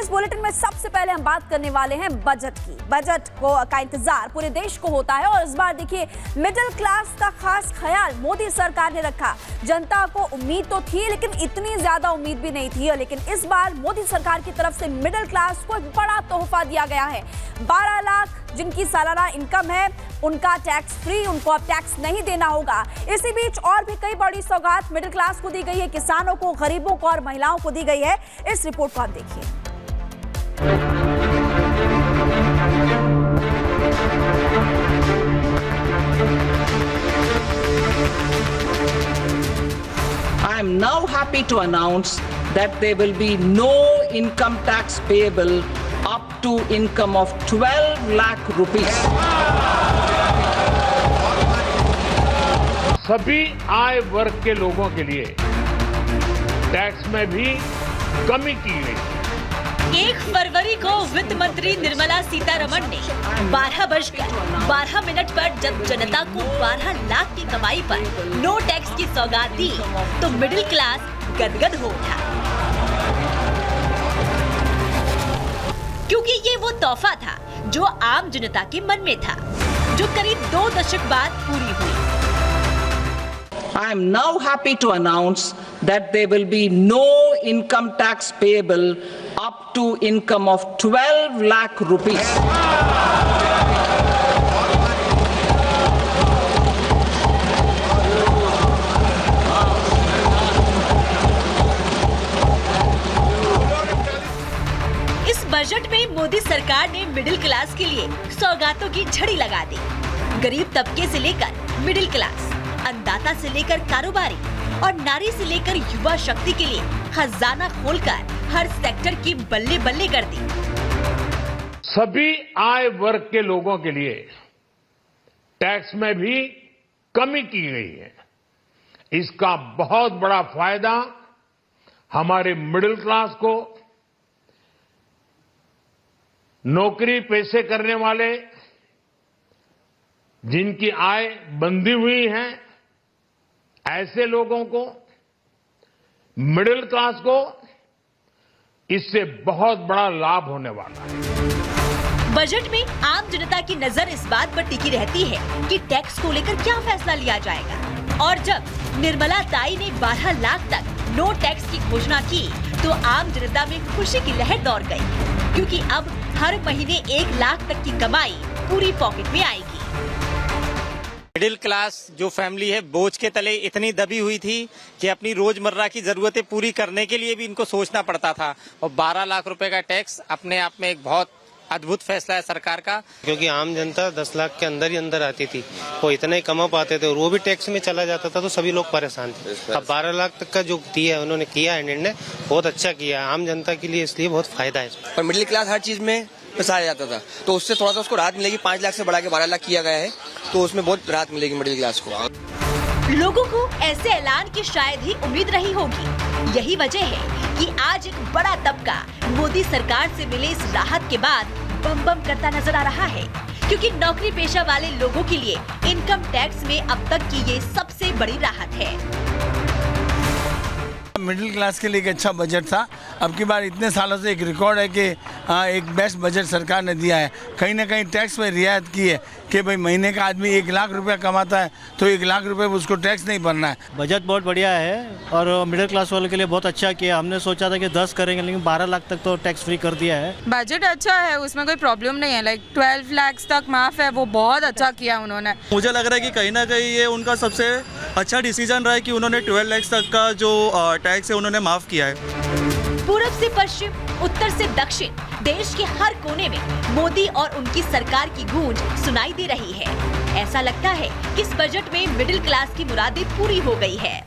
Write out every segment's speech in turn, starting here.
इस बुलेटिन में सबसे पहले हम बात करने वाले हैं बजट की। बजट का इंतजार पूरे देश को होता है और इस बार देखिए मिडिल क्लास का खास ख्याल मोदी सरकार ने रखा। जनता को उम्मीद तो थी लेकिन इतनी ज्यादा उम्मीद भी नहीं थी, लेकिन इस बार मोदी सरकार की तरफ से मिडिल क्लास को एक बड़ा तोहफा दिया गया है। 12 लाख जिनकी सालाना इनकम है उनका टैक्स फ्री, उनको अब टैक्स नहीं देना होगा। इसी बीच और भी कई बड़ी सौगात मिडिल क्लास को दी गई है, किसानों को, गरीबों को और महिलाओं को दी गई है। इस रिपोर्ट को आप देखिए। I am now happy to announce that there will be no income tax payable up to income of 12 lakh rupees. सभी आय वर्ग के लोगों के लिए टैक्स में भी कमी की गई। 1 फरवरी को वित्त मंत्री निर्मला सीतारमण ने 12 बजकर 12 मिनट पर जब जनता को 12 लाख की कमाई पर नो टैक्स की सौगात दी तो मिडिल क्लास गदगद हो उठा, क्योंकि ये वो तोहफा था जो आम जनता के मन में था, जो करीब 2 दशक बाद पूरी हुई। I am now happy to announce that there will be no income tax payable up to income of 12 lakh rupees. इस बजट में मोदी सरकार ने मिडिल क्लास के लिए सौगातों की झड़ी लगा दी। गरीब तबके से लेकर मिडिल क्लास, अन्नदाता से लेकर कारोबारी और नारी से लेकर युवा शक्ति के लिए खजाना खोलकर हर सेक्टर की बल्ले बल्ले कर दी। सभी आय वर्ग के लोगों के लिए टैक्स में भी कमी की गई है। इसका बहुत बड़ा फायदा हमारे मिडिल क्लास को, नौकरी पेशे करने वाले, जिनकी आय बंधी हुई है, ऐसे लोगों को, मिडिल क्लास को इससे बहुत बड़ा लाभ होने वाला है। बजट में आम जनता की नजर इस बात पर टिकी रहती है कि टैक्स को लेकर क्या फैसला लिया जाएगा। और जब निर्मला ताई ने 12 लाख तक नो टैक्स की घोषणा की तो आम जनता में खुशी की लहर दौड़ गई, क्योंकि अब हर महीने 1 लाख तक की कमाई पूरी पॉकेट में आएगी। मिडिल क्लास जो फैमिली है बोझ के तले इतनी दबी हुई थी कि अपनी रोजमर्रा की जरूरतें पूरी करने के लिए भी इनको सोचना पड़ता था, और 12 लाख रुपए का टैक्स अपने आप में एक बहुत अद्भुत फैसला है सरकार का। क्योंकि आम जनता 10 लाख के अंदर ही अंदर आती थी, वो इतना ही कमा पाते थे और वो भी टैक्स में चला जाता था, तो सभी लोग परेशान थे। अब 12 लाख तक का जो दिया है उन्होंने किया है निर्णय, बहुत अच्छा किया है आम जनता के लिए, इसलिए बहुत फायदा है। और मिडिल क्लास हर चीज में फंसाया जाता था, तो उससे थोड़ा सा उसको राहत मिलेगी। 5 लाख से बढ़ा के 12 लाख किया गया है, तो उसमें बहुत राहत मिलेगी मिडिल क्लास को। लोगों को ऐसे ऐलान की शायद ही उम्मीद रही होगी। यही वजह है कि आज एक बड़ा तबका मोदी सरकार से मिले इस राहत के बाद बम बम करता नजर आ रहा है, क्योंकि नौकरी पेशा वाले लोगों के लिए इनकम टैक्स में अब तक की ये सबसे बड़ी राहत है। मिडिल क्लास के लिए एक अच्छा बजट था। अब की बार इतने सालों से एक रिकॉर्ड है कि एक बेस्ट बजट सरकार ने दिया है। कहीं ना कहीं टैक्स में रियायत की है कि भाई महीने का आदमी 1 लाख रुपया कमाता है तो 1 लाख रुपए उसको टैक्स नहीं भरना है। बजट बहुत बढ़िया है और मिडिल क्लास वालों के लिए बहुत अच्छा किया। हमने सोचा था कि 10 करेंगे, लेकिन 12 लाख तक तो टैक्स फ्री कर दिया है। बजट अच्छा है, उसमें कोई प्रॉब्लम नहीं है। लाइक 12 लाख तक माफ है, वो बहुत अच्छा किया उन्होंने। मुझे लग रहा है कि कहीं ना कहीं ये उनका सबसे अच्छा डिसीजन रहा है कि उन्होंने 12 लाख तक का जो टैक्स है उन्होंने माफ किया है। पूरब से पश्चिम, उत्तर से दक्षिण, देश के हर कोने में मोदी और उनकी सरकार की गूंज सुनाई दे रही है। ऐसा लगता है कि इस बजट में मिडिल क्लास की मुरादें पूरी हो गई है।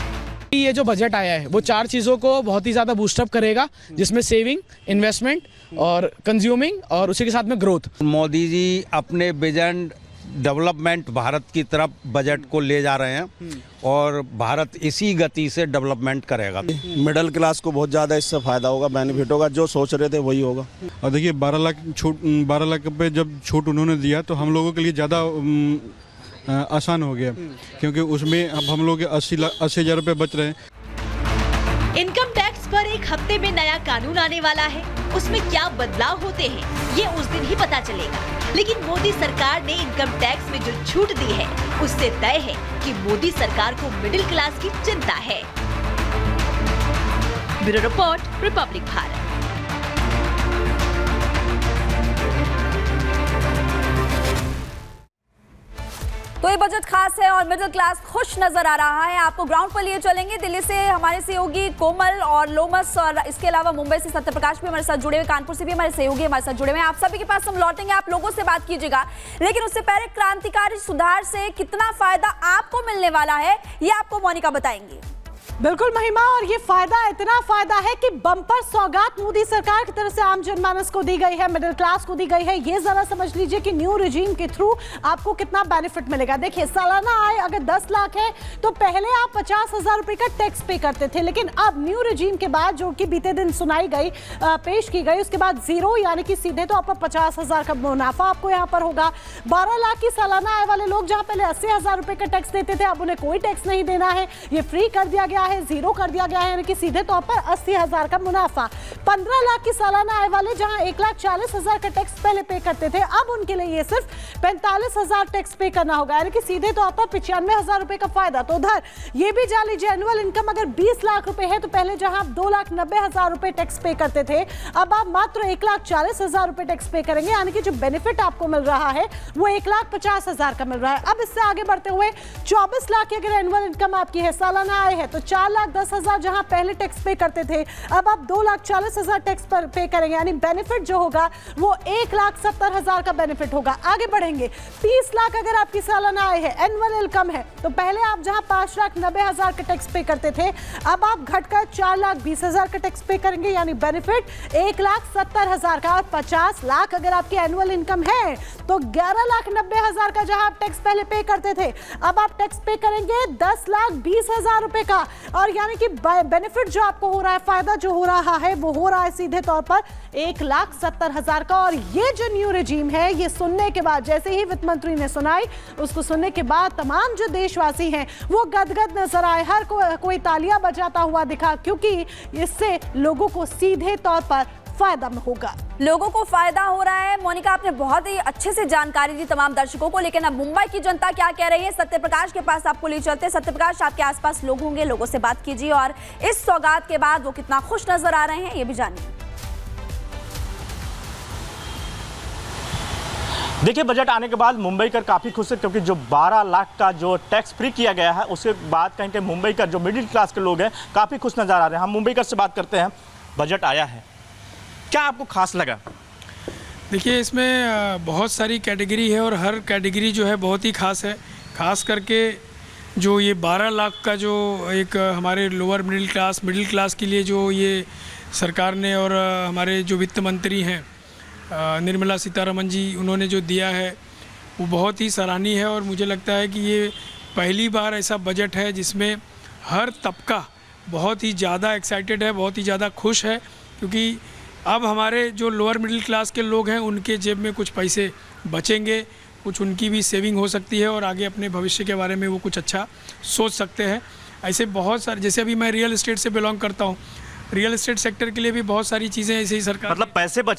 ये जो बजट आया है वो 4 चीजों को बहुत ही ज्यादा बूस्टअप करेगा, जिसमें सेविंग, इन्वेस्टमेंट और कंज्यूमिंग और उसी के साथ में ग्रोथ। मोदी जी अपने विजन डेवलपमेंट भारत की तरफ बजट को ले जा रहे हैं और भारत इसी गति से डेवलपमेंट करेगा। मिडिल क्लास को बहुत ज़्यादा इससे फायदा होगा, बेनिफिट होगा, जो सोच रहे थे वही होगा। और देखिए 12 लाख पे जब छूट उन्होंने दिया तो हम लोगों के लिए ज़्यादा आसान हो गया, क्योंकि उसमें अब हम लोग 80,000 रुपये बच रहे हैं। इनकम टैक्स पर एक हफ्ते में नया कानून आने वाला है। उसमें क्या बदलाव होते हैं ये उस दिन ही पता चलेगा। लेकिन मोदी सरकार ने इनकम टैक्स में जो छूट दी है उससे तय है कि मोदी सरकार को मिडिल क्लास की चिंता है। Bureau report, Republic Bharat. तो ये बजट खास है और मिडिल क्लास खुश नजर आ रहा है। आपको ग्राउंड पर लिए चलेंगे। दिल्ली से हमारे सहयोगी कोमल और लोमस और इसके अलावा मुंबई से सत्यप्रकाश भी हमारे साथ जुड़े हुए, कानपुर से भी हमारे सहयोगी हमारे साथ जुड़े हुए हैं। आप सभी के पास हम लौटेंगे, आप लोगों से बात कीजिएगा। लेकिन उससे पहले क्रांतिकारी सुधार से कितना फायदा आपको मिलने वाला है ये आपको मोनिका बताएंगी। बिल्कुल महिमा, और ये इतना फायदा है कि बम्पर सौगात मोदी सरकार की तरफ से आम जनमानस को दी गई है, मिडिल क्लास को दी गई है। ये जरा समझ लीजिए कि न्यू रिजीम के थ्रू आपको कितना बेनिफिट मिलेगा। देखिए, सालाना आय अगर 10 लाख है तो पहले आप 50,000 रुपए का टैक्स पे करते थे, लेकिन अब न्यू रिजीम के बाद जो कि बीते दिन सुनाई गई, पेश की गई, उसके बाद जीरो यानी कि सीधे तो आपको 50,000 का मुनाफा आपको यहाँ पर होगा। 12 लाख की सालाना आय वाले लोग जहाँ पहले 80,000 रुपए का टैक्स देते थे, अब उन्हें कोई टैक्स नहीं देना है, ये फ्री कर दिया गया है, जीरो कर दिया गया है, यानी कि सीधे तौर पर 80,000 का मुनाफा। 15 लाख की सालाना आय वाले जहां 1,40,000 का टैक्स पहले पे करते थे, अब उनके लिए ये सिर्फ 45,000 टैक्स पे करना होगा, यानी कि सीधे तौर पर 95,000 रुपए का फायदा। तो उधर ये भी जान लीजिए, एनुअल इनकम अगर 20 लाख रुपए है तो पहले जहां आप 2,90,000 रुपए टैक्स पे करते थे, अब आप मात्र 1,40,000 रुपए टैक्स पे करेंगे, यानी कि जो बेनिफिट आपको मिल रहा है वो 1,50,000 का मिल रहा है। अब इससे आगे बढ़ते हुए 24 लाख की अगर एनुअल इनकम आपकी है, सालाना आय है, तो 4,10,000 जहां पहले टैक्स पे करते थे, अब आप 2,40,000 टैक्स पर पे करेंगे, यानी बेनिफिट जो होगा वो 1,70,000 का बेनिफिट होगा। आगे बढ़ेंगे, 30 लाख अगर आपकी सालाना आय है, एनुअल इनकम है, तो पहले आप जहां 5,90,000 का टैक्स पे करते थे, अब आप घटकर 4,20,000 का टैक्स पे करेंगे, यानी बेनिफिट 1,70,000 का। और 50 लाख अगर आपकी एनुअल इनकम है तो 11,90,000 का जहां आप टैक्स पहले पे करते थे, अब आप टैक्स पे करेंगे 10,20,000 रुपए का। और यानी कि बेनिफिट जो आपको हो रहा है, फायदा जो हो रहा है वो हो रहा है सीधे तौर पर 1,70,000 का। और ये जो न्यू रिजीम है, ये सुनने के बाद, जैसे ही वित्त मंत्री ने सुनाई, उसको सुनने के बाद तमाम जो देशवासी हैं वो गदगद नजर आए, हर कोई तालियां बजाता हुआ दिखा, क्योंकि इससे लोगों को सीधे तौर पर फायदा होगा। लोगों को फायदा हो रहा है। मोनिका, आपने बहुत ही अच्छे से जानकारी दी तमाम दर्शकों को, लेकिन अब मुंबई की जनता क्या कह रही है, सत्यप्रकाश के पास आपको ले चलते हैं। सत्यप्रकाश, आपके आसपास लोग होंगे, लोगों से बात कीजिए और इस सौगात के बाद वो कितना खुश नजर आ रहे हैं ये भी जानिए। देखिए, बजट आने के बाद मुंबई कर काफ़ी खुश है, क्योंकि जो 12 लाख का जो टैक्स फ्री किया गया है उसके बाद कहीं कहीं मुंबई का जो मिडिल क्लास के लोग हैं काफ़ी खुश नजर आ रहे हैं। हम मुंबई कर से बात करते हैं। बजट आया है, क्या आपको खास लगा? देखिए, इसमें बहुत सारी कैटेगरी है और हर कैटेगरी जो है बहुत ही खास है। खास करके जो ये 12 लाख का जो एक हमारे लोअर मिडिल क्लास के लिए जो ये सरकार ने और हमारे जो वित्त मंत्री हैं निर्मला सीतारमण जी, उन्होंने जो दिया है वो बहुत ही सराहनीय है। और मुझे लगता है कि ये पहली बार ऐसा बजट है जिसमें हर तबका बहुत ही ज़्यादा एक्साइटेड है, बहुत ही ज़्यादा खुश है, क्योंकि अब हमारे जो लोअर मिडिल क्लास के लोग हैं उनके जेब में कुछ पैसे बचेंगे, कुछ उनकी भी सेविंग हो सकती है और आगे अपने भविष्य के बारे में वो कुछ अच्छा सोच सकते हैं। ऐसे बहुत सारे, जैसे अभी मैं रियल एस्टेट से बिलोंग करता हूँ, रियल एस्टेट सेक्टर के लिए भी बहुत सारी चीज़ें ऐसे ही सरकार, मतलब पैसे